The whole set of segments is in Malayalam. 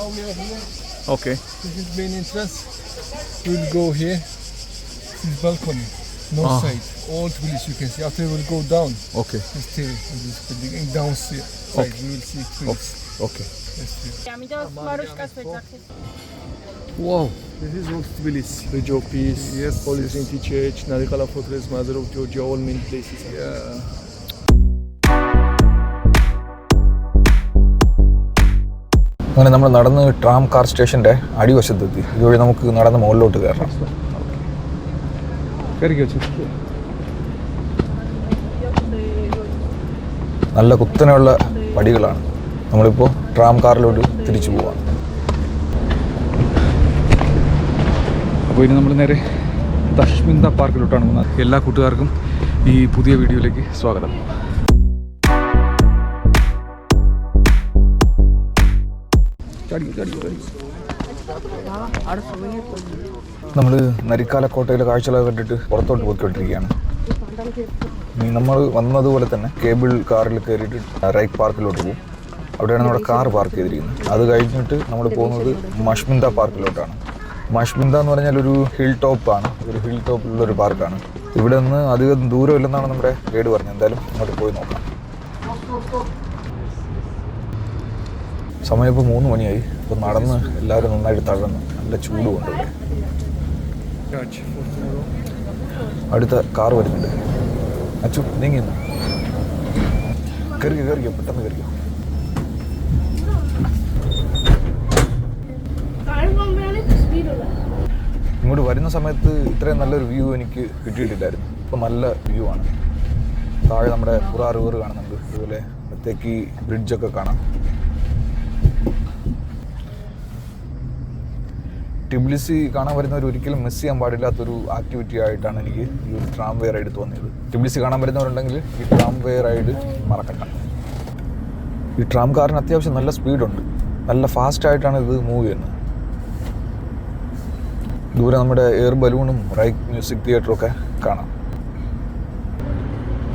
now we are here. Okay. This is main entrance. We will go here. This is balcony. North side. All Tbilisi you can see. After we will go down. Okay. Stay in this building. Downstairs side we will see Tbilisi. Okay. Wow. This is old Tbilisi. Bridge of Peace. Yes. Holy Trinity Church. Narikala Fortress. Mother of Georgia. All main places. Yeah. അങ്ങനെ നമ്മൾ നടന്ന് ട്രാം കാർ സ്റ്റേഷൻ്റെ അടിവശത്തെത്തി. ഇതുവഴി നമുക്ക് നടന്ന് മുകളിലോട്ട് കയറാം. നല്ല കുത്തനെയുള്ള പടികളാണ്. നമ്മളിപ്പോൾ ട്രാം കാറിലോട്ട് തിരിച്ചു പോവാം. അപ്പോൾ ഇനി നമ്മൾ നേരെ ദഷ്മിന്ദ പാർക്കിലോട്ടാണ് പോകുന്നത്. എല്ലാ കൂട്ടുകാർക്കും ഈ പുതിയ വീഡിയോയിലേക്ക് സ്വാഗതം. നമ്മൾ നരിക്കാല കോട്ടയിലെ കാഴ്ചകളൊക്കെ കണ്ടിട്ട് പുറത്തോട്ട് പോയിക്കൊണ്ടിരിക്കുകയാണ്. നമ്മൾ വന്നതുപോലെ തന്നെ കേബിൾ കാറിൽ കയറിയിട്ട് റൈറ്റ് പാർക്കിലോട്ട് പോകും. അവിടെയാണ് നമ്മുടെ കാർ പാർക്ക് ചെയ്തിരിക്കുന്നത്. അത് കഴിഞ്ഞിട്ട് നമ്മൾ പോകുന്നത് മഷ്മിന്ദ പാർക്കിലോട്ടാണ്. മഷ്മിന്ദ എന്ന് പറഞ്ഞാൽ ഒരു ഹിൽ ടോപ്പാണ്. ഒരു ഹിൽ ടോപ്പിലുള്ളൊരു പാർക്കാണ്. ഇവിടെ നിന്ന് അധികം ദൂരമില്ലെന്നാണ് നമ്മുടെ ഗൈഡ് പറഞ്ഞത്. എന്തായാലും അങ്ങോട്ട് പോയി നോക്കാം. സമയം ഇപ്പോൾ 3 മണിയായി. ഇപ്പോൾ നടന്ന് എല്ലാവരും നന്നായിട്ട് തളർന്നു. നല്ല ചൂടുമുണ്ട് ഇവിടെ. അടുത്ത കാർ വരുന്നുണ്ട്. അച്ചു നീങ്ങിന്ന് കയറിക്കോ പെട്ടെന്ന് കയറിക്കോ. ഇങ്ങോട്ട് വരുന്ന സമയത്ത് ഇത്രയും നല്ലൊരു വ്യൂ എനിക്ക് കിട്ടിയിട്ടില്ലായിരുന്നു. ഇപ്പോൾ നല്ല വ്യൂ ആണ്. താഴെ നമ്മുടെ പുറ റിവർ കാണുന്നുണ്ട്. അതുപോലെ അത്തേക്ക് ബ്രിഡ്ജൊക്കെ കാണാം. ടിബിലിസി കാണാൻ വരുന്നവർ ഒരിക്കലും മിസ് ചെയ്യാൻ പാടില്ലാത്തൊരു ആക്ടിവിറ്റി ആയിട്ടാണ് എനിക്ക് ഈ ഒരു ട്രാം വേ റൈഡ് തോന്നിയത്. ടിബിലിസി കാണാൻ വരുന്നവരുണ്ടെങ്കിൽ ഈ ട്രാം വേ റൈഡ് മറക്കണ്ട. ഈ ട്രാം കാറിന് അത്യാവശ്യം നല്ല സ്പീഡുണ്ട്. നല്ല ഫാസ്റ്റായിട്ടാണ് ഇത് മൂവ് ചെയ്യുന്നത്. ദൂരെ നമ്മുടെ എയർ ബലൂണും റൈറ്റ് മ്യൂസിക് തിയേറ്ററും ഒക്കെ കാണാം.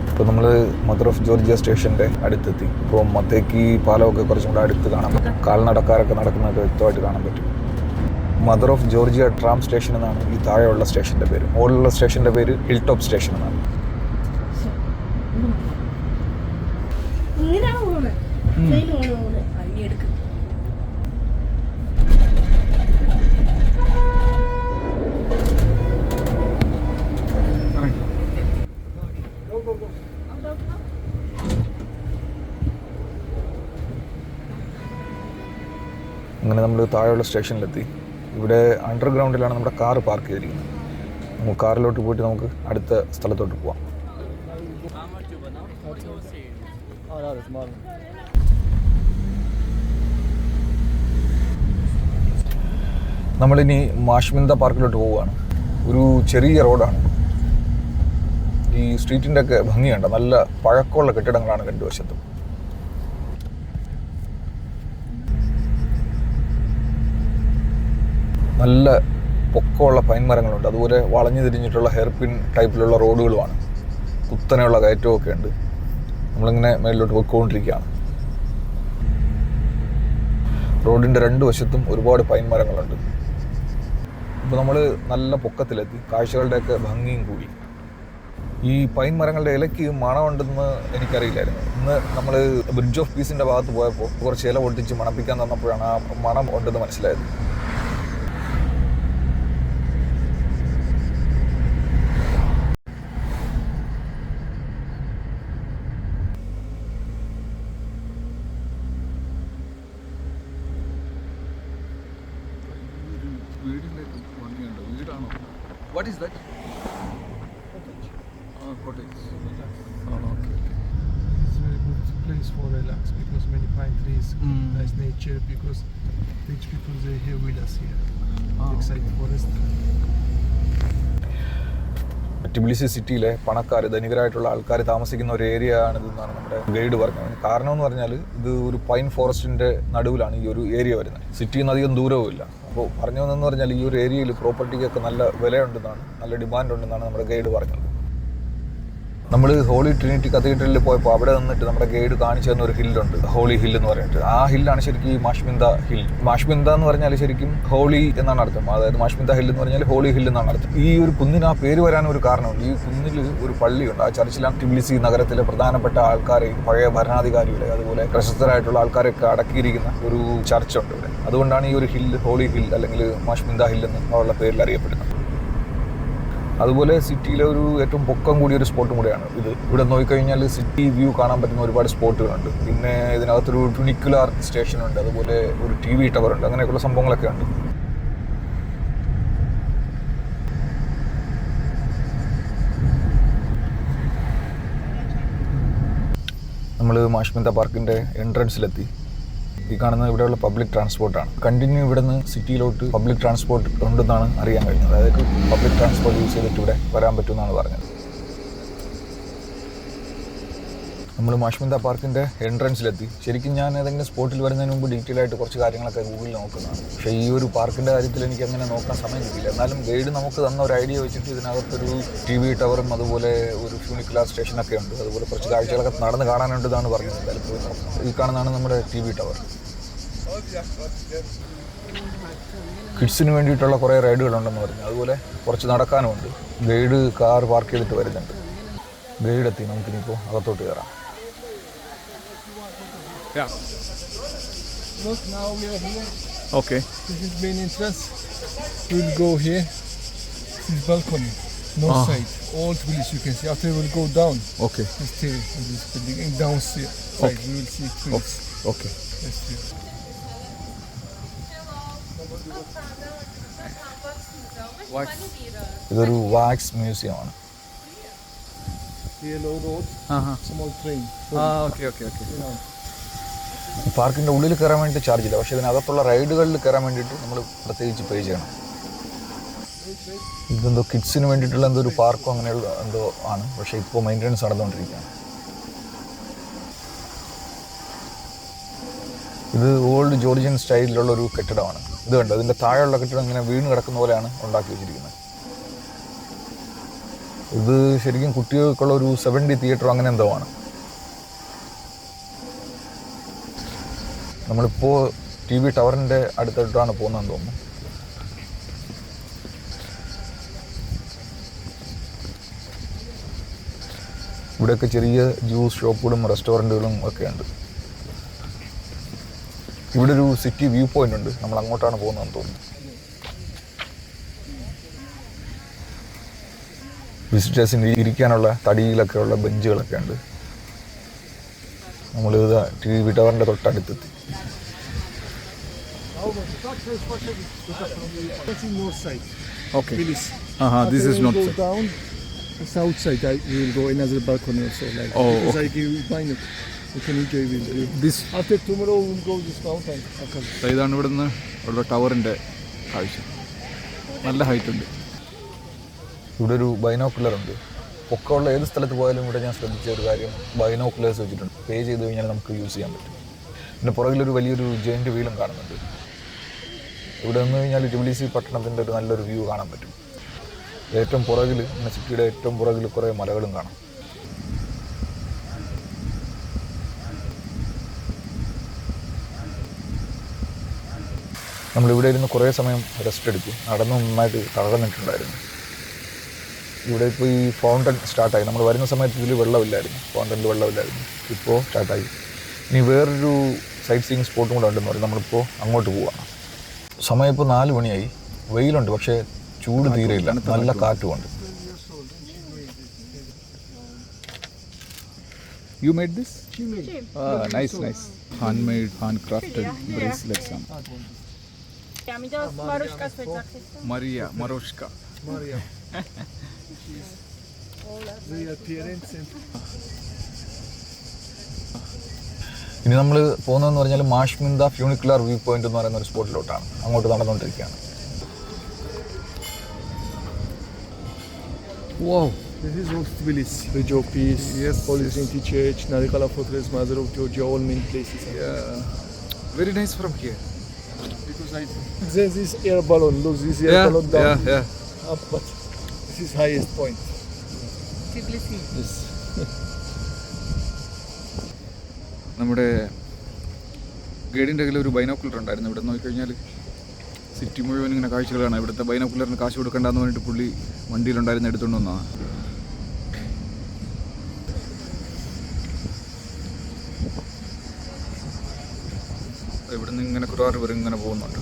ഇപ്പോൾ നമ്മൾ മദർ ഓഫ് ജോർജിയ സ്റ്റേഷൻ്റെ അടുത്തെത്തി. ഇപ്പോൾ മത്തേക്ക് പാലമൊക്കെ കുറച്ചും കൂടെ അടുത്ത് കാണാൻ പറ്റും. കാൽനടക്കാരൊക്കെ നടക്കുന്നതൊക്കെ വ്യക്തമായിട്ട് കാണാൻ പറ്റും. Mother of Georgia tram station എന്നാണ് ഈ താഴെയുള്ള സ്റ്റേഷൻ്റെ പേര്. മുകളിലുള്ള സ്റ്റേഷൻ്റെ പേര് ഹിൽ ടോപ്പ് സ്റ്റേഷൻ എന്നാണ്. അങ്ങനെ നമ്മൾ താഴെയുള്ള സ്റ്റേഷനിലെത്തി. ഇവിടെ അണ്ടർഗ്രൗണ്ടിലാണ് നമ്മുടെ കാർ പാർക്ക് ചെയ്തിരിക്കുന്നത്. നമുക്ക് കാറിലോട്ട് പോയിട്ട് നമുക്ക് അടുത്ത സ്ഥലത്തോട്ട് പോവാം. നമ്മളിനി മാഷ്മിന്ദ പാർക്കിലോട്ട് പോവുകയാണ്. ഒരു ചെറിയ റോഡാണ്. ഈ സ്ട്രീറ്റിൻ്റെ ഒക്കെ ഭംഗിയുണ്ട്. നല്ല പഴക്കമുള്ള കെട്ടിടങ്ങളാണ് രണ്ട് വശത്തും. നല്ല പൊക്കമുള്ള പൈൻ മരങ്ങളുണ്ട്. അതുപോലെ വളഞ്ഞു തിരിഞ്ഞിട്ടുള്ള ഹെയർപിൻ ടൈപ്പിലുള്ള റോഡുകളുമാണ്. കുത്തനെയുള്ള കയറ്റമൊക്കെ ഉണ്ട്. നമ്മളിങ്ങനെ മേളിലോട്ട് പോയിക്കൊണ്ടിരിക്കുകയാണ്. റോഡിൻ്റെ 2 വശത്തും ഒരുപാട് പൈൻ മരങ്ങളുണ്ട്. ഇപ്പോൾ നമ്മൾ നല്ല പൊക്കത്തിലെത്തി. കാഴ്ചകളുടെയൊക്കെ ഭംഗിയും കൂടി. ഈ പൈൻ മരങ്ങളുടെ ഇലയ്ക്ക് മണമുണ്ടെന്ന് എനിക്കറിയില്ലായിരുന്നു. ഇന്ന് നമ്മൾ ബ്രിഡ്ജ് ഓഫ് പീസിൻ്റെ ഭാഗത്ത് പോയപ്പോൾ കുറച്ച് ഇല പൊട്ടിച്ച് മണപ്പിക്കാൻ തന്നപ്പോഴാണ് ആ മണം ഉണ്ടെന്ന് മനസ്സിലായത്. What is that? Cottage. Cottage. Okay. It's a very good place for relax because many pine trees, nice nature. Because rich people they here with us here. Excited forest. Tbilisi സിറ്റിയിലെ പണക്കാർ, ധനികരായിട്ടുള്ള ആൾക്കാർ താമസിക്കുന്ന ഒരു ഏരിയ ആണിതെന്നാണ് നമ്മുടെ ഗൈഡ് പറഞ്ഞത്. കാരണം എന്ന് പറഞ്ഞാൽ ഇത് ഒരു പൈൻ ഫോറസ്റ്റിൻ്റെ നടുവിലാണ് ഈ ഒരു ഏരിയ വരുന്നത്. സിറ്റിയിൽ നിന്ന് അധികം ദൂരവുമില്ല. അപ്പോൾ പറഞ്ഞു വന്നെന്ന് പറഞ്ഞാൽ ഈ ഒരു ഏരിയയിൽ പ്രോപ്പർട്ടിക്കൊക്കെ നല്ല വിലയുണ്ടെന്നാണ്, നല്ല ഡിമാൻഡ് ഉണ്ടെന്നാണ് നമ്മുടെ ഗൈഡ് പറഞ്ഞത്. നമ്മൾ ഹോളി ട്രിനിറ്റി കത്തീഡ്രലിൽ പോയപ്പോൾ അവിടെ നിന്നിട്ട് നമ്മുടെ ഗൈഡ് കാണിച്ചു തന്ന ഒരു ഹില്ലുണ്ട്, ഹോളി ഹിൽ എന്ന് പറഞ്ഞിട്ട്. ആ ഹില്ലാണ് ശരിക്കും ഈ മാഷ്മിന്ദ ഹിൽ. മാഷ്മിന്ദ എന്ന് പറഞ്ഞാൽ ശരിക്കും ഹോളി എന്നാണ് അർത്ഥം. അതായത് മാഷ്മിന്ദ ഹിൽ എന്ന് പറഞ്ഞാൽ ഹോളി ഹിൽ എന്നാണ് അർത്ഥം. ഈ ഒരു കുന്നിന് ആ പേര് വരാനും ഒരു കാരണമുണ്ട്. ഈ കുന്നിൽ ഒരു പള്ളിയുണ്ട്. ആ ചർച്ചിലാണ് ടിബിലിസി നഗരത്തിലെ പ്രധാനപ്പെട്ട ആൾക്കാരെ, പഴയ ഭരണാധികാരികളെ, അതുപോലെ പ്രശസ്തരായിട്ടുള്ള ആൾക്കാരൊക്കെ അടക്കിയിരിക്കുന്ന ഒരു ചർച്ചുണ്ട് ഇവിടെ. അതുകൊണ്ടാണ് ഈ ഒരു ഹിൽ ഹോളി ഹിൽ അല്ലെങ്കിൽ മാഷ്മിന്ദ ഹിൽ എന്ന് ഉള്ള പേരിൽ അറിയപ്പെടുന്നത്. അതുപോലെ സിറ്റിയിലെ ഒരു ഏറ്റവും പൊക്കം കൂടിയ ഒരു സ്പോട്ടും കൂടെയാണ് ഇത്. ഇവിടെ നോക്കിക്കഴിഞ്ഞാൽ സിറ്റി വ്യൂ കാണാൻ പറ്റുന്ന ഒരുപാട് സ്പോട്ടുകളുണ്ട്. പിന്നെ ഇതിനകത്തൊരു ട്യൂണിക്കുലാർ സ്റ്റേഷൻ ഉണ്ട്, അതുപോലെ ഒരു TV ടവർ ഉണ്ട്, അങ്ങനെയൊക്കെയുള്ള സംഭവങ്ങളൊക്കെ ഉണ്ട്. നമ്മൾ മാഷ്മിന്ദ പാർക്കിൻ്റെ എൻട്രൻസിലെത്തി. ഈ കാണുന്നത് ഇവിടെയുള്ള പബ്ലിക് ട്രാൻസ്പോർട്ടാണ്. കണ്ടിന്യൂ ഇവിടെ നിന്ന് സിറ്റിയിലോട്ട് പബ്ലിക് ട്രാൻസ്പോർട്ട് ഉണ്ടെന്നാണ് അറിയാൻ കഴിഞ്ഞത്. അതായത് പബ്ലിക് ട്രാൻസ്പോർട്ട് യൂസ് ചെയ്തിട്ട് ഇവിടെ വരാൻ പറ്റുമെന്നാണ് പറഞ്ഞത്. നമ്മൾ മാഷ്മിന്ദ പാർക്കിൻ്റെ എൻട്രൻസിലെത്തി. ശരിക്കും ഞാൻ ഏതെങ്കിലും സ്പോട്ടിൽ വരുന്നതിന് മുമ്പ് ഡീറ്റെയിൽ ആയിട്ട് കുറച്ച് കാര്യങ്ങളൊക്കെ ഗൂഗിളിൽ നോക്കുന്നതാണ്. പക്ഷേ ഈ ഒരു പാർക്കിൻ്റെ കാര്യത്തിൽ എനിക്ക് അങ്ങനെ നോക്കാൻ സമയം കിട്ടില്ല. എന്നാലും ഗൈഡ് നമുക്ക് തന്ന ഒരു ഐഡിയ വെച്ചിട്ട് ഇതിനകത്തൊരു TV ടവറും അതുപോലെ ഒരു ഫ്യൂണിക്കുലാർ സ്റ്റേഷനൊക്കെ ഉണ്ട്. അതുപോലെ കുറച്ച് കാഴ്ചകളൊക്കെ നടന്ന് കാണാനുണ്ടെന്നാണ് പറഞ്ഞത്. എന്തായാലും പോയി നോക്കാം. ഈ കാണുന്നതാണ് നമ്മുടെ TV ടവർ. കിഡ്സിന് വേണ്ടിയിട്ടുള്ള കുറേ റൈഡുകളുണ്ടെന്ന് പറഞ്ഞു. അതുപോലെ കുറച്ച് നടക്കാനുമുണ്ട്. ഗൈഡ് കാർ പാർക്ക് ചെയ്തിട്ട് വരുന്നുണ്ട്. ഗൈഡ് എത്തി. നമുക്കിനിപ്പോൾ അകത്തോട്ട് കയറാം. Yeah. Look, now we are here. Okay. This is main entrance. We'll go here. This is balcony. North side. All Tbilisi you can see. After we'll go down. Okay. Let's stay in this building. And downstairs side we will see Tbilisi. Okay. Let's see. ഇതൊരു wax മ്യൂസിയമാണ്. Yellow road. Small train. Okay. ഈ പാർക്കിൻ്റെ ഉള്ളിൽ കയറാൻ വേണ്ടിയിട്ട് ചാർജ് ഇല്ല. പക്ഷേ ഇതിനകത്തുള്ള റൈഡുകളിൽ കയറാൻ വേണ്ടിയിട്ട് നമ്മൾ പ്രത്യേകിച്ച് പേ ചെയ്യണം. ഇതെന്തോ കിഡ്സിന് വേണ്ടിയിട്ടുള്ള എന്തോ ഒരു പാർക്കോ അങ്ങനെയുള്ള എന്തോ ആണ്. പക്ഷേ ഇപ്പോൾ മെയിൻ്റനൻസ് നടന്നുകൊണ്ടിരിക്കുകയാണ്. ഇത് ഓൾഡ് ജോർജിയൻ സ്റ്റൈലിലുള്ള ഒരു കെട്ടിടമാണ്. ഇത് കണ്ടോ, ഇതിൻ്റെ താഴെയുള്ള കെട്ടിടം ഇങ്ങനെ വീണ് കിടക്കുന്ന പോലെയാണ് ഉണ്ടാക്കി വെച്ചിരിക്കുന്നത്. ഇത് ശരിക്കും കുട്ടികൾക്കുള്ള ഒരു 70 തിയേറ്റർ അങ്ങനെ എന്തോ ആണ്. നമ്മളിപ്പോൾ TV ടവറിൻ്റെ അടുത്തോട്ടാണ് പോകുന്നതെന്ന് തോന്നുന്നു. ഇവിടെയൊക്കെ ചെറിയ ജ്യൂസ് ഷോപ്പുകളും റെസ്റ്റോറൻറ്റുകളും ഒക്കെ ഉണ്ട്. ഇവിടെ ഒരു സിറ്റി വ്യൂ പോയിന്റ് ഉണ്ട്. നമ്മൾ അങ്ങോട്ടാണ് പോകുന്നതെന്ന് തോന്നുന്നു. വിസിറ്റേഴ്സിന് ഇരിക്കാനുള്ള തടിയിലൊക്കെ ഉള്ള ബെഞ്ചുകളൊക്കെ ഉണ്ട്. നമ്മൾ TV ടവറിൻ്റെ തൊട്ടടുത്തെത്തി. North side. Okay. Tbilisi. This is north side. Down south side. We will go another balcony also. Like because I give you binoc. You can enjoy with this. After tomorrow we will go this mountain. ഇതാണ് ഇവിടുന്ന് ഉള്ള ടവറിൻ്റെ കാഴ്ച. നല്ല ഹൈറ്റ് ഉണ്ട്. ഇവിടെ ഒരു ബൈനോക്കുലർ ഉണ്ട്. പൊക്കമുള്ള ഏത് സ്ഥലത്ത് പോയാലും ഇവിടെ ഞാൻ ശ്രദ്ധിച്ച ഒരു കാര്യം, ബൈനോക്കുലേഴ്സ് വെച്ചിട്ടുണ്ട്. പേ ചെയ്ത് കഴിഞ്ഞാൽ നമുക്ക് യൂസ് ചെയ്യാൻ പറ്റും. പിന്നെ പുറകിലൊരു വലിയൊരു ജെയിൻറ്റ് വീലും കാണുന്നുണ്ട്. ഇവിടെ നിന്ന് കഴിഞ്ഞാൽ ടിബിലിസി പട്ടണത്തിൻ്റെ ഒരു നല്ലൊരു വ്യൂ കാണാൻ പറ്റും. ഏറ്റവും പുറകിൽ, സിറ്റിയുടെ ഏറ്റവും പുറകിൽ കുറേ മലകളും കാണാം. നമ്മളിവിടെ ഇരുന്ന് കുറേ സമയം റെസ്റ്റ് എടുക്കും. നടന്ന് നന്നായിട്ട് തകർന്നിട്ടുണ്ടായിരുന്നു. ഇവിടെ ഇപ്പോൾ ഈ ഫൗണ്ടൻ സ്റ്റാർട്ടായി. നമ്മൾ വരുന്ന സമയത്ത് ഇതിൽ വെള്ളമില്ലായിരുന്നു, ഫൗണ്ടനിൽ വെള്ളമില്ലായിരുന്നു. ഇപ്പോൾ സ്റ്റാർട്ടായി. ഇനി വേറൊരു സൈറ്റ് സീയിങ് സ്പോട്ടും കൂടെ ഉണ്ടെന്ന് പറയും. നമ്മളിപ്പോൾ അങ്ങോട്ട് പോവാണ്. സമയം ഇപ്പോൾ 4 മണിയായി. വെയിലുണ്ട്, പക്ഷേ ചൂട് തീരെയില്ല. നല്ല കാറ്റുമുണ്ട്. You made this? Nice. Handmade, handcrafted bracelets. Maria, Maroshka. Maria. Their parents and ഇനി നമ്മൾ പോകുന്നതെന്ന് പറഞ്ഞാൽ മാഷ്മിന്ദ ഫ്യൂണിക്കുലാർ വ്യൂ പോയിന്റ് എന്ന് പറയുന്ന ഒരു സ്പോട്ടിലോട്ടാണ്. അങ്ങോട്ട് നടന്നുകൊണ്ടിരിക്കുകയാണ്. Wow. this is all Tbilisi. Regio Peace, Holy Trinity Church, Narikala Fortress, Mother of Georgia, all main places. Yeah. Very nice from here. Because there's this air balloon. Look, this air balloon down. Yeah. Up, but this is highest point. Tbilisi. Yes. നമ്മുടെ ഗൈഡിൻ്റെ കയ്യിൽ ഒരു ബൈനോക്കുലർ ഉണ്ടായിരുന്നു. ഇവിടെ നോക്കിക്കഴിഞ്ഞാൽ സിറ്റി മുഴുവൻ ഇങ്ങനെ കാഴ്ചകളാണ്. ഇവിടുത്തെ ബൈനോക്കുലറിന് കാശ് കൊടുക്കേണ്ടെന്ന് പറഞ്ഞിട്ട് പുള്ളി വണ്ടിയിലുണ്ടായിരുന്നു എടുത്തുകൊണ്ട് വന്നതാണ്. ഇവിടെ നിന്ന് ഇങ്ങനെ കുറേ പേർ ഇങ്ങനെ പോകുന്നുണ്ട്.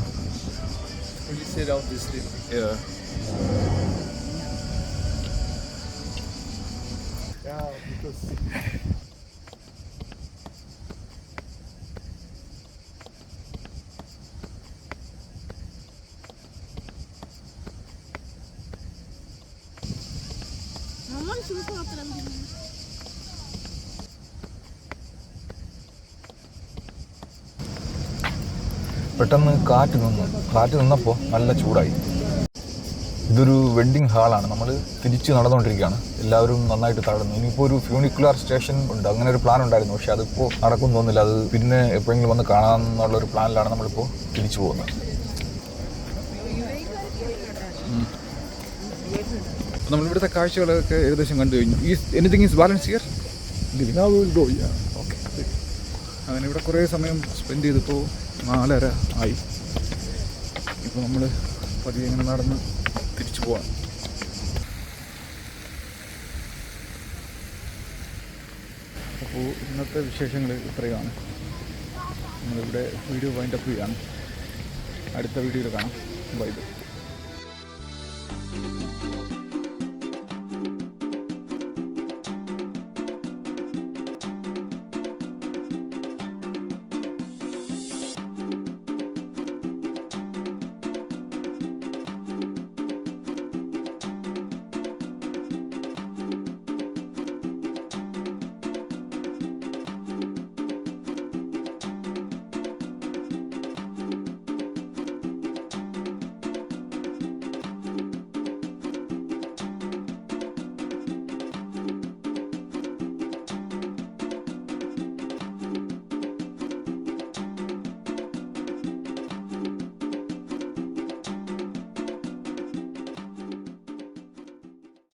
പെട്ടെന്ന് കാറ്റ് നിന്നപ്പോൾ നല്ല ചൂടായി. ഇതൊരു വെഡ്ഡിങ് ഹാളാണ്. നമ്മൾ തിരിച്ച് നടന്നുകൊണ്ടിരിക്കുകയാണ്. എല്ലാവരും നന്നായിട്ട് തടഞ്ഞു. ഇനിയിപ്പോൾ ഒരു ഫ്യൂണിക്കുലാർ സ്റ്റേഷൻ ഉണ്ട്, അങ്ങനെ ഒരു പ്ലാൻ ഉണ്ടായിരുന്നു. പക്ഷേ അതിപ്പോൾ നടക്കും തോന്നുന്നില്ല. അത് പിന്നെ എപ്പോഴെങ്കിലും വന്ന് കാണാമെന്നുള്ളൊരു പ്ലാനിലാണ് നമ്മളിപ്പോൾ തിരിച്ചു പോകുന്നത്. നമ്മളിവിടുത്തെ കാഴ്ചകളൊക്കെ ഏകദേശം കണ്ടു കഴിഞ്ഞു. Anything is balance here? Okay. അങ്ങനെ ഇവിടെ കുറേ സമയം സ്പെൻഡ് ചെയ്തിപ്പോൾ 4:30 ആയി. ഇപ്പോൾ നമ്മൾ പതിയെ ഇങ്ങനെ നടന്ന് തിരിച്ചു പോവാം. അപ്പോൾ ഇന്നത്തെ വിശേഷങ്ങൾ ഇത്രയാണ്. നമ്മളിവിടെ വീഡിയോ വൈൻഡപ്പ് ചെയ്യാണ്. അടുത്ത വീഡിയോയിൽ കാണാം. Bye bye.